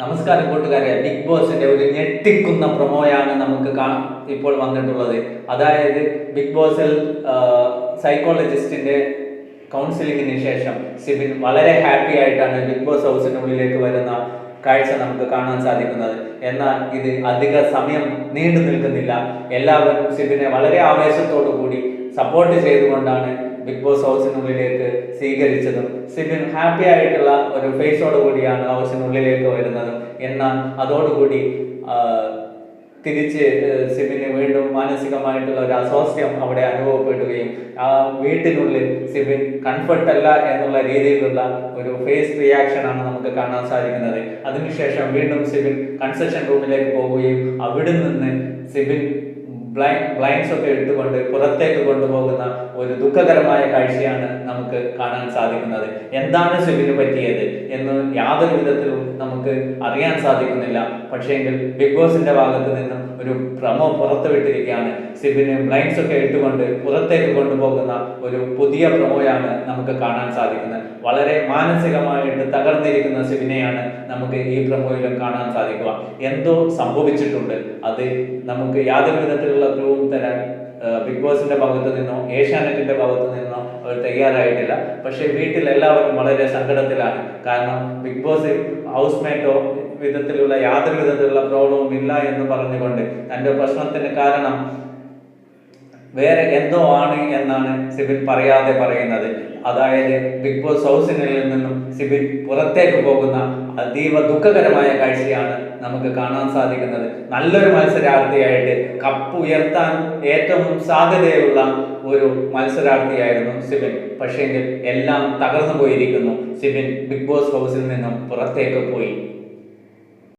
നമസ്കാരം കൂട്ടുകാരെ, ബിഗ് ബോസിന്റെ ഒരു ഞെട്ടിക്കുന്ന പ്രൊമോയാണ് നമുക്ക് ഇപ്പോൾ വന്നിട്ടുള്ളത്. അതായത് ബിഗ് ബോസിൽ സൈക്കോളജിസ്റ്റിന്റെ കൗൺസിലിങ്ങിന് ശേഷം സിബിൻ വളരെ ഹാപ്പി ആയിട്ടാണ് ബിഗ് ബോസ് ഹൗസിനുള്ളിലേക്ക് വരുന്ന കാഴ്ച നമുക്ക് കാണാൻ സാധിക്കുന്നത്. എന്നാൽ ഇത് അധിക സമയം നീണ്ടു നിൽക്കുന്നില്ല. എല്ലാവരും സിബിനെ വളരെ ആവേശത്തോടു കൂടി സപ്പോർട്ട് ചെയ്തുകൊണ്ടാണ് ബിഗ് ബോസ് ഹൗസിനുള്ളിലേക്ക് സ്വീകരിച്ചതും സിബിൻ ഹാപ്പി ആയിട്ടുള്ള ഒരു ഫേസോട് കൂടിയാണ് ഹൗസിനുള്ളിലേക്ക് വരുന്നതും. എന്നാൽ അതോടുകൂടി തിരിച്ച് സിബിന് വീണ്ടും മാനസികമായിട്ടുള്ള ഒരു അസ്വാസ്ഥ്യം അവിടെ അനുഭവപ്പെടുകയും ആ വീട്ടിനുള്ളിൽ സിബിൻ കംഫർട്ട് അല്ല എന്നുള്ള രീതിയിലുള്ള ഒരു ഫേസ് റിയാക്ഷനാണ് നമുക്ക് കാണാൻ സാധിക്കുന്നത്. അതിനുശേഷം വീണ്ടും സിബിൻ കൺസെഷൻ റൂമിലേക്ക് പോവുകയും അവിടെ നിന്ന് സിബിൻ ബ്ലൈൻഡ്സ് ഒക്കെ ഇട്ടുകൊണ്ട് പുറത്തേക്ക് കൊണ്ടുപോകുന്ന ഒരു ദുഃഖകരമായ കാഴ്ചയാണ് നമുക്ക് കാണാൻ സാധിക്കുന്നത്. എന്താണ് സിബിന് പറ്റിയത് എന്ന് യാതൊരു വിധത്തിലും നമുക്ക് അറിയാൻ സാധിക്കുന്നില്ല. പക്ഷേങ്കിൽ ബിഗ് ബോസിന്റെ ഭാഗത്ത് നിന്നും ഒരു പ്രമോ പുറത്തുവിട്ടിരിക്കുകയാണ്. സിബിന് ബ്ലൈൻഡ്സ് ഒക്കെ ഇട്ടുകൊണ്ട് പുറത്തേക്ക് കൊണ്ടുപോകുന്ന ഒരു പുതിയ പ്രമോയാണ് നമുക്ക് കാണാൻ സാധിക്കുന്നത്. വളരെ മാനസികമായിട്ട് തകർന്നിരിക്കുന്ന സിബിനെയാണ് നമുക്ക് ഈ പ്രമോയിലും കാണാൻ സാധിക്കുക. എന്തോ സംഭവിച്ചിട്ടുണ്ട്. അത് നമുക്ക് യാതൊരു വിധത്തിലുള്ള ക്ലൂവും തരാൻ ബിഗ് ബോസിന്റെ ഭാഗത്ത് നിന്നോ ഏഷ്യാനെറ്റിന്റെ ഭാഗത്ത് നിന്നോ അവർ തയ്യാറായിട്ടില്ല. പക്ഷേ വീട്ടിൽ എല്ലാവരും വളരെ സങ്കടത്തിലാണ്. കാരണം ബിഗ് ബോസ് ഹൗസ്മേറ്റോ വിധത്തിലുള്ള യാതൊരു വിധത്തിലുള്ള പ്രോബ്ലവും ഇല്ല എന്ന് പറഞ്ഞുകൊണ്ട് തന്റെ പ്രശ്നത്തിന് കാരണം വേറെ എന്തോ ആണ് എന്നാണ് സിബിൻ പറയാതെ പറയുന്നത്. അതായത് ബിഗ് ബോസ് ഹൗസിനുള്ളിൽ നിന്നും സിബിൻ പുറത്തേക്ക് പോകുന്ന അതീവ ദുഃഖകരമായ കാഴ്ചയാണ് നമുക്ക് കാണാൻ സാധിക്കുന്നത്. നല്ലൊരു മത്സരാർത്ഥിയായിട്ട് കപ്പ് ഉയർത്താൻ ഏറ്റവും സാധ്യതയുള്ള ഒരു മത്സരാർത്ഥിയായിരുന്നു സിബിൻ. പക്ഷേങ്കിൽ എല്ലാം തകർന്നു പോയിരിക്കുന്നു. സിബിൻ ബിഗ് ബോസ് ഹൗസിൽ നിന്നും പുറത്തേക്ക് പോയി.